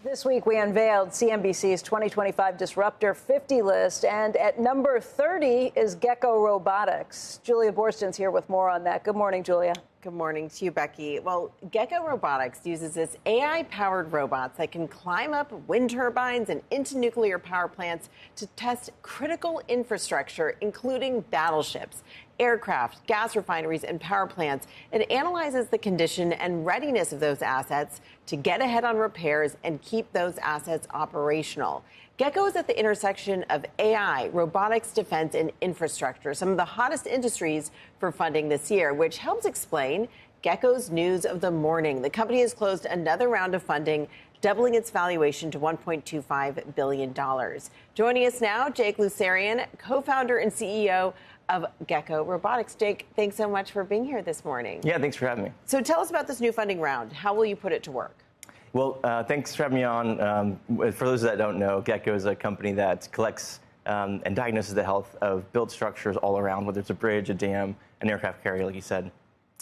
This week, we unveiled CNBC's 2025 Disruptor 50 list, and at number 30 is Gecko Robotics. Julia Boorstin's here with more on that. Good morning, Julia. Good morning to you, Becky. Well, Gecko Robotics uses its AI-powered robots that can climb up wind turbines and into nuclear power plants to test critical infrastructure, including battleships, aircraft, gas refineries, and power plants. It analyzes the condition and readiness of those assets to get ahead on repairs and keep those assets operational. Gecko is at the intersection of AI, robotics, defense, and infrastructure, some of the hottest industries for funding this year, which helps explain Gecko's news of the morning. The company has closed another round of funding, doubling its valuation to $1.25 billion. Joining us now, Jake Loosararian, co-founder and CEO of Gecko Robotics. Jake, thanks so much for being here this morning. Yeah, thanks for having me. So tell us about this new funding round. How will you put it to work? Well, thanks for having me on. For those that don't know, Gecko is a company that collects and diagnoses the health of built structures all around, whether it's a bridge, a dam, an aircraft carrier, like you said.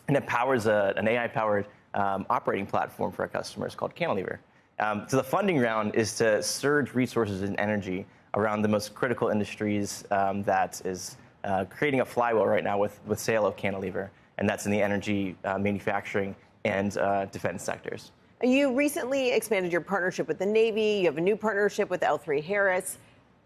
And it powers an AI-powered operating platform for our customers called Cantilever. So the funding round is to surge resources and energy around the most critical industries that is creating a flywheel right now with sale of Cantilever, and that's in the energy, manufacturing, and defense sectors. You recently expanded your partnership with the Navy. You have a new partnership with L3 Harris.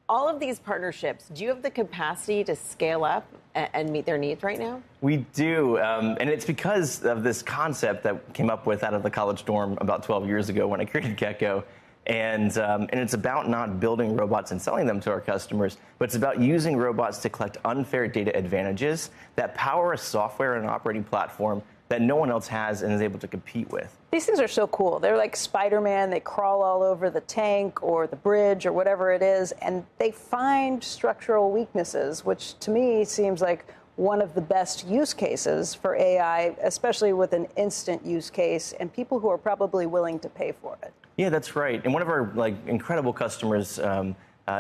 All of these partnerships, do you have the capacity to scale up and meet their needs right now? We do, and it's because of this concept that came up with out of the college dorm about 12 years ago when I created Gecko. And it's about not building robots and selling them to our customers, but it's about using robots to collect unfair data advantages that power a software and operating platform that no one else has and is able to compete with. These things are so cool. They're like Spider-Man. They crawl all over the tank or the bridge or whatever it is, and they find structural weaknesses, which to me seems like one of the best use cases for AI, especially with an instant use case and people who are probably willing to pay for it. Yeah, that's right. And one of our incredible customers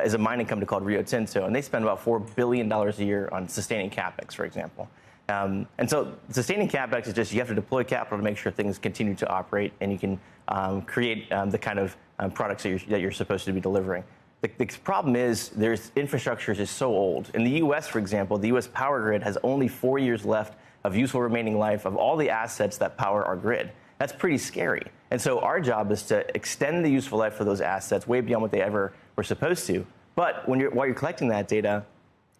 is a mining company called Rio Tinto, and they spend about $4 billion a year on sustaining CapEx, for example. And so sustaining CapEx is just you have to deploy capital to make sure things continue to operate and you can create the kind of products that you're supposed to be delivering. The problem is there's infrastructure is just so old. In the U.S., for example, the U.S. power grid has only 4 years left of useful remaining life of all the assets that power our grid. That's pretty scary. And so our job is to extend the useful life of those assets way beyond what they ever were supposed to. But while you're collecting that data,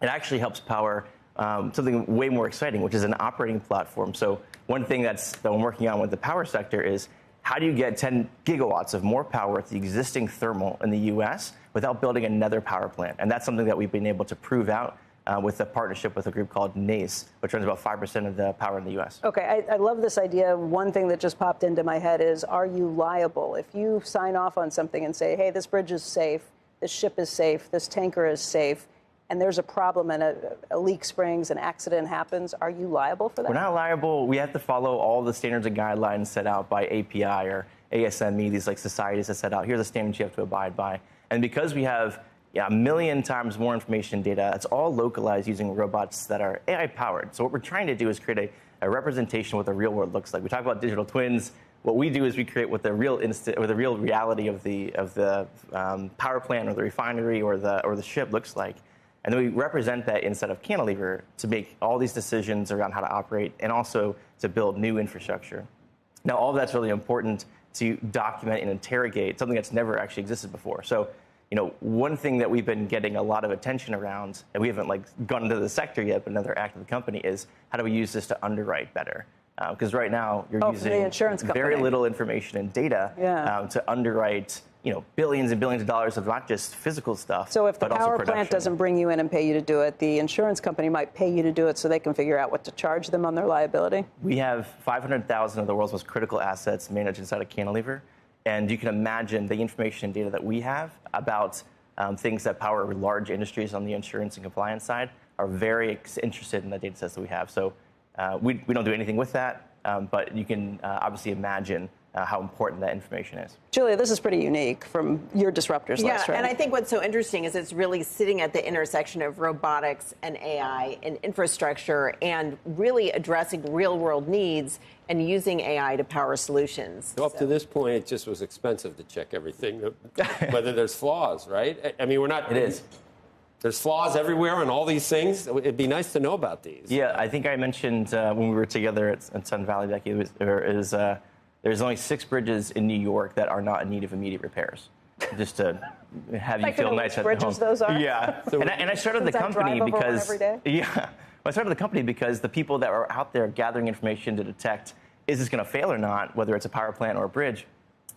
it actually helps power something way more exciting, which is an operating platform. So one thing that I'm working on with the power sector is how do you get 10 gigawatts of more power at the existing thermal in the U.S. without building another power plant? And that's something that we've been able to prove out with a partnership with a group called NACE, which runs about 5% of the power in the U.S. Okay, I love this idea. One thing that just popped into my head is, are you liable? If you sign off on something and say, hey, this bridge is safe, this ship is safe, this tanker is safe, and there's a problem and a leak springs, an accident happens, are you liable for that? We're not liable. We have to follow all the standards and guidelines set out by API or ASME, these societies that set out, here's the standards you have to abide by. And because we have a million times more information and data, it's all localized using robots that are AI powered. So what we're trying to do is create a representation of what the real world looks like. We talk about digital twins. What we do is we create what the real reality of the power plant or the refinery or the ship looks like. And then we represent that inside of Cantilever to make all these decisions around how to operate and also to build new infrastructure. Now, all of that's really important to document and interrogate something that's never actually existed before. So, one thing that we've been getting a lot of attention around, and we haven't gone into the sector yet, but another act of the company is how do we use this to underwrite better? Because right now you're using the insurance company. Very little information and data to underwrite billions and billions of dollars of not just physical stuff, so if the but also power production. plant doesn't bring you in and pay you to do it, the insurance company might pay you to do it so they can figure out what to charge them on their liability? We have 500,000 of the world's most critical assets managed inside of Cantilever, and you can imagine the information and data that we have about things that power large industries on the insurance and compliance side are very interested in the data sets that we have. So we don't do anything with that, but you can obviously imagine how important that information is. Julia, this is pretty unique from your disruptors list, right? And I think what's so interesting is it's really sitting at the intersection of robotics and AI and infrastructure and really addressing real-world needs and using AI to power solutions. Up to this point, it just was expensive to check everything, whether there's flaws, right? I mean, we're not... It is. There's flaws everywhere and all these things. It'd be nice to know about these. Yeah, I think I mentioned when we were together at Sun Valley, Becky, there's only 6 bridges in New York that are not in need of immediate repairs. Just to have you feel nice at home. Bridges those are? Yeah, and I started the company because I started the company because the people that are out there gathering information to detect is this going to fail or not, whether it's a power plant or a bridge.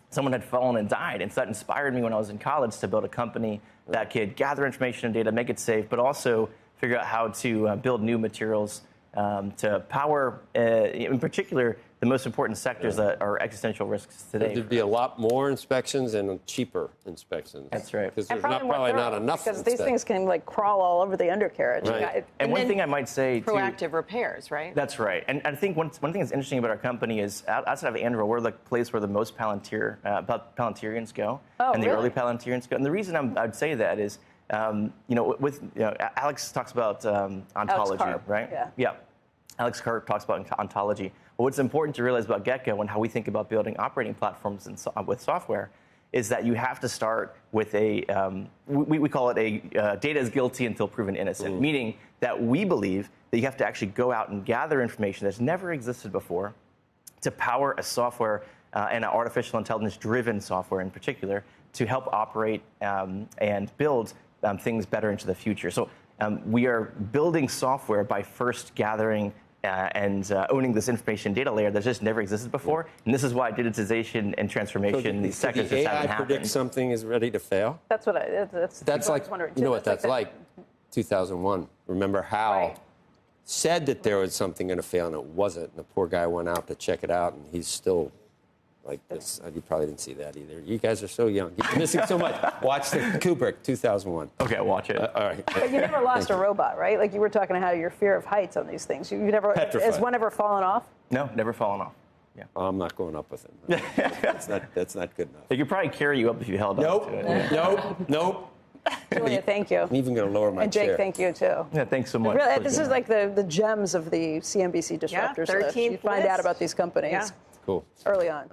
Someone had fallen and died, and so that inspired me when I was in college to build a company that could gather information and data, make it safe, but also figure out how to build new materials to power, in particular, the most important sectors that are existential risks today. There'd be a lot more inspections and cheaper inspections. That's right. Because there's probably not enough. Because these things can crawl all over the undercarriage. Right. And one thing I might say proactive repairs, right? That's right. And I think one thing that's interesting about our company is outside of Andrew, we're the place where the most Palantirians go, and the early Palantirians go. And the reason I'd say that is, Alex talks about ontology, right? Yeah. Alex Karp talks about ontology. But what's important to realize about Gecko and how we think about building operating platforms with software is that you have to start with we call it a data is guilty until proven innocent, meaning that we believe that you have to actually go out and gather information that's never existed before to power a software and an artificial intelligence-driven software in particular to help operate and build things better into the future. So we are building software by first gathering and owning this information data layer that just never existed before. And this is why digitization and transformation in these sectors just haven't happened. Predict something is ready to fail? That's what that's like, you know what that's like? 2001. Remember how said that there was something going to fail and it wasn't. And the poor guy went out to check it out and he's still like this. You probably didn't see that either. You guys are so young. You're missing so much. Watch the Kubrick, 2001. Okay, watch it. All right. But you never lost a robot, right? Like you were talking about your fear of heights on these things. You never. Petrified. Has one ever fallen off? No, never fallen off. Yeah. I'm not going up with him. That's not good enough. They could probably carry you up if you held on to it. Nope. Julia, thank you. I'm even going to lower my chair. And Jake, thank you, too. Yeah, thanks so much. Really, this is like the gems of the CNBC Disruptors list. You find out about these companies Yeah. Cool. early on.